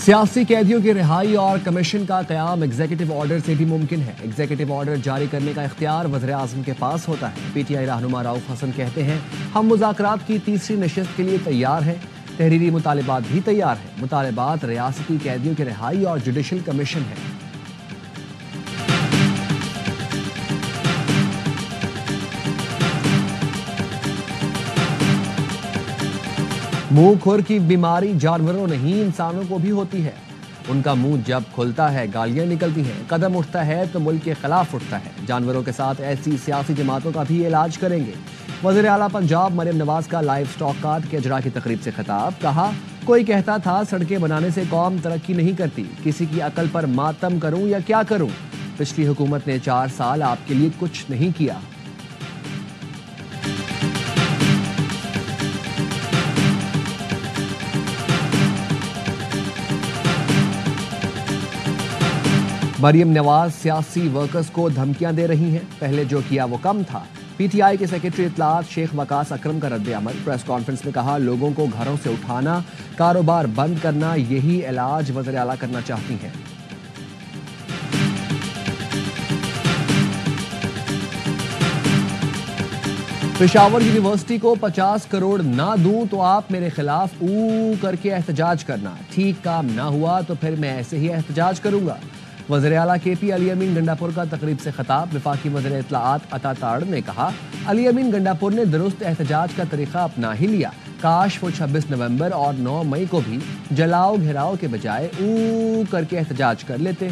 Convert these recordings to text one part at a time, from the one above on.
सियासी कैदियों की रिहाई और कमीशन का क़याम एग्जीक्यूटिव ऑर्डर से भी मुमकिन है। एग्जीक्यूटिव ऑर्डर जारी करने का इख्तियार वज़ीर-ए-आज़म के पास होता है। पीटीआई रहनुमा रऊफ हसन कहते हैं, हम मुज़ाकरात की तीसरी नशिस्त के लिए तैयार हैं। तहरीरी मुतालिबात भी तैयार हैं। मुतालिबात रियासती कैदियों की रिहाई और जुडिशल कमीशन है। मुंह खुर की बीमारी जानवरों नहीं इंसानों को भी होती है। उनका मुंह जब खुलता है गालियां निकलती हैं, कदम उठता है तो मुल्क के खिलाफ उठता है। जानवरों के साथ ऐसी सियासी जमातों का भी इलाज करेंगे। वज़ीर आला पंजाब मरियम नवाज का लाइव स्टॉक कार्ड के अजरा की तकरीब से खिताब। कहा, कोई कहता था सड़कें बनाने से कौम तरक्की नहीं करती, किसी की अकल पर मातम करूं या क्या करूं। पिछली हुकूमत ने 4 साल आपके लिए कुछ नहीं किया। मरियम नवाज सियासी वर्कर्स को धमकियां दे रही हैं। पहले जो किया वो कम था। पीटीआई के सेक्रेटरी इत्तलात शेख वकास अकरम का रद्द अमल। प्रेस कॉन्फ्रेंस में कहा, लोगों को घरों से उठाना, कारोबार बंद करना, यही इलाज वज़ीर आला करना चाहती हैं। पेशावर यूनिवर्सिटी को 50 करोड़ ना दूं तो आप मेरे खिलाफ ऊ करके एहतजाज करना। ठीक काम ना हुआ तो फिर मैं ऐसे ही एहतजाज करूंगा। वज़ीर आला KP अली अमीन गंडापुर का तकरीब से खिताब। वफाकी वज़ीर इत्तलाआत अता ताड़ ने कहा, अली अमीन गंडापुर ने दुरुस्त एहतजाज का तरीका अपना ही लिया। काश वो 26 नवंबर और 9 मई को भी जलाओ घेराव के बजाय ऊ करके एहतजाज कर लेते।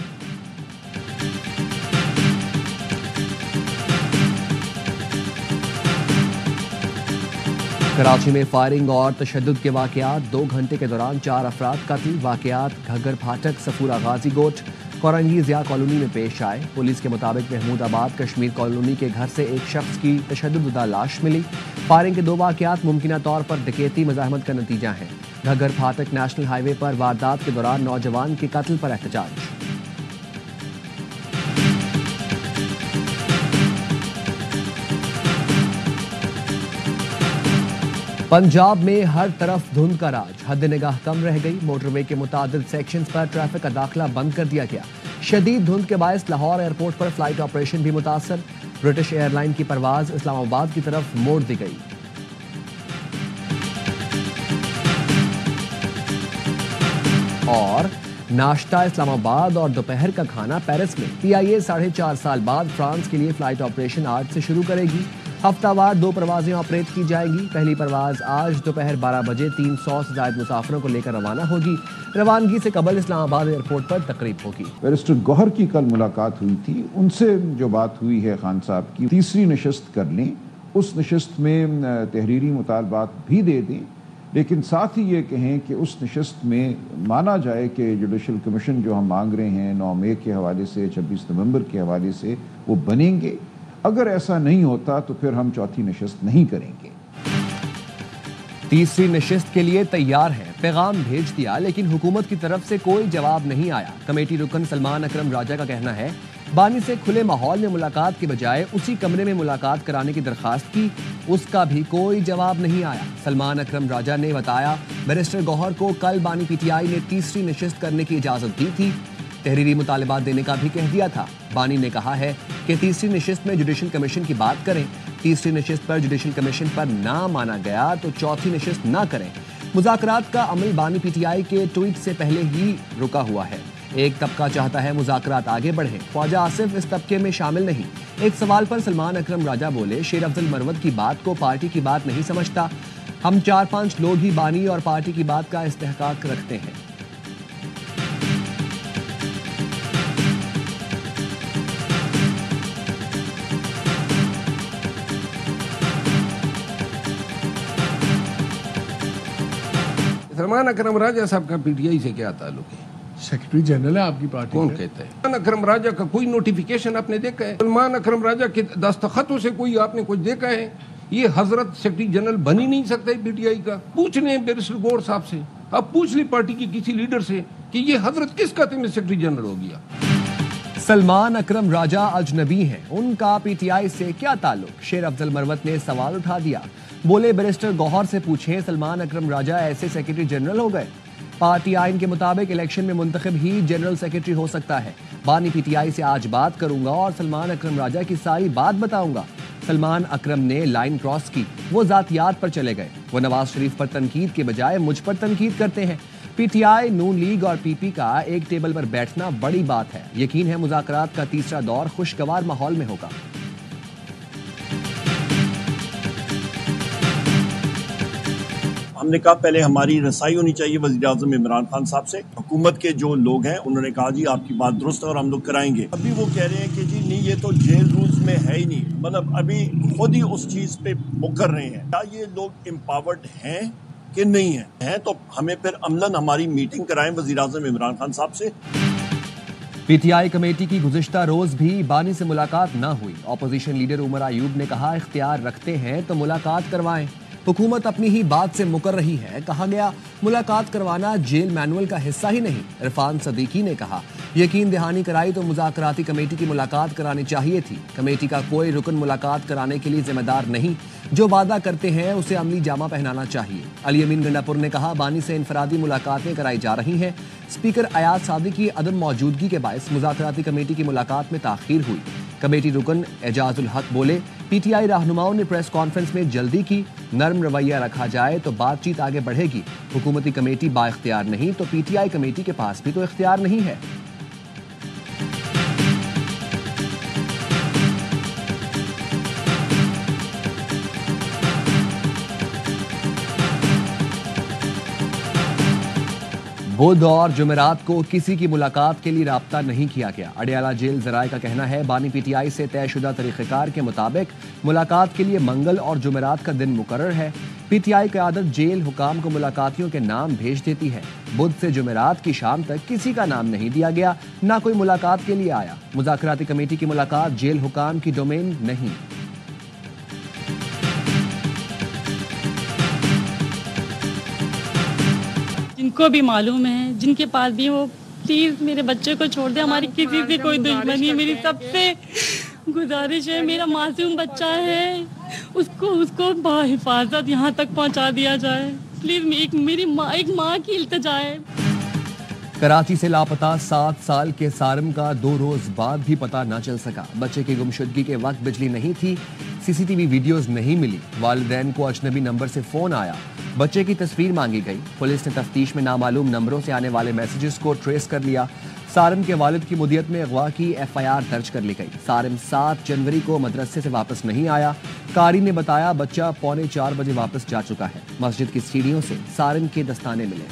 कराची में फायरिंग और तशद्दुद के वाक़यात। 2 घंटे के दौरान 4 अफराद कत्ल। वाक़यात घग्गर फाटक, सफूरा गाजी गोट, कोरंगी ज़िया कॉलोनी में पेश आए। पुलिस के मुताबिक महमूदाबाद कश्मीर कॉलोनी के घर से एक शख्स की तशद्दुदा लाश मिली। फायरिंग के 2 वाक़यात मुमकिना तौर पर डकैती मज़ाहमत का नतीजा हैं। घग्गर फाटक नेशनल हाईवे पर वारदात के दौरान नौजवान के कत्ल पर एहतजाज। पंजाब में हर तरफ धुंध का राज। हद निगाह कम रह गई। मोटरवे के मुतादिद सेक्शंस पर ट्रैफिक का दाखिला बंद कर दिया गया। शदीद धुंध के बायस लाहौर एयरपोर्ट पर फ्लाइट ऑपरेशन भी मुतासर। ब्रिटिश एयरलाइन की परवाज इस्लामाबाद की तरफ मोड़ दी गई। और नाश्ता इस्लामाबाद और दोपहर का खाना पेरिस में। PIA 4.5 साल बाद फ्रांस के लिए फ्लाइट ऑपरेशन आज से शुरू करेगी। हफ्तावार 2 परवाजें ऑपरेट की जाएंगी। पहली परवाज आज दोपहर 12 बजे 300 से ज्यादा मुसाफिरों को लेकर रवाना होगी। रवानगी से कबल इस्लामाबाद एयरपोर्ट पर तकरीब होगी। बैरिस्टर गौहर की कल मुलाकात हुई थी। उनसे जो बात हुई है खान साहब की, तीसरी नशिस्त कर लें, उस नशिस्त में तहरीरी मुतालबात भी दे दें, लेकिन साथ ही ये कहें कि उस नशिस्त में माना जाए कि जुडिशल कमीशन जो हम मांग रहे हैं 9 मई के हवाले से, 26 नवंबर के हवाले से, वो बनेंगे। अगर ऐसा नहीं होता तो फिर हम चौथी नशिस्त नहीं करेंगे। तीसरी नशिस्त के लिए तैयार हैं। पैगाम भेज दिया लेकिन हुकूमत की तरफ से कोई जवाब नहीं आया। कमेटी रुकन सलमान अकरम राजा का कहना है, बानी से खुले माहौल में मुलाकात के बजाय उसी कमरे में मुलाकात कराने की दरखास्त की, उसका भी कोई जवाब नहीं आया। सलमान अकरम राजा ने बताया, बैरिस्टर गौहर को कल बानी PTI ने तीसरी नशिस्त करने की इजाजत दी थी। तहरीरी मुतालिबात देने का भी कह दिया था। बानी ने कहा है कि तीसरी नशिस्त में जुडिशल कमीशन की बात करें। तीसरी नशिस्त पर जुडिशल कमीशन पर ना माना गया तो चौथी नशिस्त ना करें। मुज़ाकरात का अमल बानी PTI के ट्वीट से पहले ही रुका हुआ है। एक तबका चाहता है मुज़ाकरात आगे बढ़े, ख्वाजा आसिफ इस तबके में शामिल नहीं। एक सवाल पर सलमान अकरम राजा बोले, शेर अफजल मरवत की बात को पार्टी की बात नहीं समझता। हम 4-5 लोग ही बानी और पार्टी की बात का इस्तेहकाक रखते हैं। सलमान अकरम राजा साहब का PTI से क्या ताल्लुक है? सेक्रेटरी जनरल है आपकी पार्टी। कौन कहता है? सलमान अकरम राजा का कोई नोटिफिकेशन आपने देखा है? सलमान अकरम राजा के दस्तखतों से कोई आपने कुछ देखा है? ये हजरत सेक्रेटरी जनरल बन ही नहीं सकता है PTI का। पूछ लें बैरिस्टर गौहर साहब से, अब पूछ लें पार्टी की किसी लीडर से कि ये हजरत किस खाते में सेक्रेटरी जनरल हो गया। सलमान अकरम राजा अजनबी हैं, उनका PTI से क्या ताल्लुक? शेर अफजल मरवत ने सवाल उठा दिया। बोले, बैरिस्टर गौहर से पूछें, सलमान अकरम राजा ऐसे सेक्रेटरी जनरल हो गए? پارٹی آئین کے مطابق الیکشن میں منتخب ہی جنرل سیکرٹری ہو سکتا ہے۔ بانی پی ٹی آئی سے آج بات کروں گا اور سلمان اکرم راجہ کی ساری بات بتاؤں گا۔ سلمان اکرم نے لائن کراس کی، وہ ذاتیات پر چلے گئے، وہ نواز شریف پر تنقید کے بجائے مجھ پر تنقید کرتے ہیں۔ P T I, known league اور پی پی کا ایک ٹیبل پر بیٹھنا بڑی بات ہے، یقین ہے مذاکرات کا تیسرا دور خوشگوار ماحول میں ہوگا۔ ہم نے کہا پہلے ہماری رسائی ہونی چاہیے وزیر اعظم عمران خان صاحب سے، حکومت کے جو لوگ ہیں انہوں نے کہا جی آپ کی بات درست ہے اور ہم لوگ کرائیں گے۔ ابھی وہ کہہ رہے ہیں کہ جی نہیں یہ تو جیل رولز میں ہے ہی نہیں، مطلب ابھی خود ہی اس چیز پہ مکر رہے ہیں۔ کیا یہ لوگ امپاورڈ ہیں کہ نہیں ہیں تو ہمیں پھر عملاً ہماری میٹنگ کرائیں وزیر اعظم عمران خان صاحب سے۔ پی ٹی آئی کمیٹی کی گزشتہ روز بھی بانی سے ملاقات نہ ہوئی۔ اپوزیشن لیڈر عمر ایوب نے کہا اختیار رکھتے ہیں تو ملاقات کروائیں، حکومت اپنی ہی بات سے مکر رہی ہے۔ کہا گیا ملاقات کروانا جیل مینول کا حصہ ہی نہیں۔ عرفان صدیقی نے کہا یقین دہانی کرائی تو مذاکراتی کمیٹی کی ملاقات کرانی چاہیے تھی، کمیٹی کا کوئی رکن ملاقات کرانے کے لیے ذمہ دار نہیں، جو وعدہ کرتے ہیں اسے عملی جامہ پہنانا چاہیے۔ علی امین گنڈاپور نے کہا بانی سے انفرادی ملاقاتیں کرائی جا رہی ہیں، اسپیکر ایاز صادق کی عدم موجودگی کے باعث مذاکراتی کمیٹی کی ملاقات میں تاخیر ہوئی۔ کمیٹی رکن اعجاز الحق بولے پی ٹی آئی رہنماؤں نے پریس کانفرنس میں جلدی کی، نرم رویہ رکھا جائے تو بات چیت آگے بڑھے گی، حکومتی کمیٹی با اختیار نہیں تو پی ٹی آئی کمیٹی کے پاس بھی تو اختیار نہیں ہے۔ بدھ اور جمعرات کو کسی کی ملاقات کے لیے رابطہ نہیں کیا گیا۔ اڈیالہ جیل ذرائع کا کہنا ہے بانی پی ٹی آئی سے طے شدہ طریقہ کار کے مطابق ملاقات کے لیے منگل اور جمعرات کا دن مقرر ہے۔ پی ٹی آئی قیادت جیل حکام کو ملاقاتیوں کے نام بھیج دیتی ہے۔ بدھ سے جمعرات کی شام تک کسی کا نام نہیں دیا گیا، نہ کوئی ملاقات کے لیے آیا۔ مذاکراتی کمیٹی کی ملاقات جیل حکام کی ڈومین نہیں۔ جن کو بھی معلوم ہے، جن کے پاس بھی وہ پلیز میرے بچے کو چھوڑ دیں، ہماری کسی سے کوئی دشمنی، میری سب سے گزارش ہے، میرا معصوم بچہ ہے، اس کو بحفاظت یہاں تک پہنچا دیا جائے، پلیز میری ماں کی التجا ہے۔ کراچی سے لاپتہ 7 سال کے سارم کا 2 روز بعد بھی پتہ نہ چل سکا۔ بچے کی گمشدگی کے وقت بجلی نہیں تھی، سی سی ٹی وی ویڈیوز نہیں ملی، والدین کو اجنبی نمبر سے فون آیا، بچے کی تصویر مانگی گئی، پولیس نے تفتیش میں نامعلوم نمبروں سے آنے والے میسیجز کو ٹریس کر لیا۔ سارم کے والد کی مدیت میں اغوا کی ایف آئی آر درج کر لی گئی۔ سارم 7 جنوری کو مدرسے سے واپس نہیں آیا، قاری نے بتایا بچہ 3:45 بجے واپس جا چکا ہے۔ مسجد کی سیڑھیوں سے سارم کے دستانے ملے۔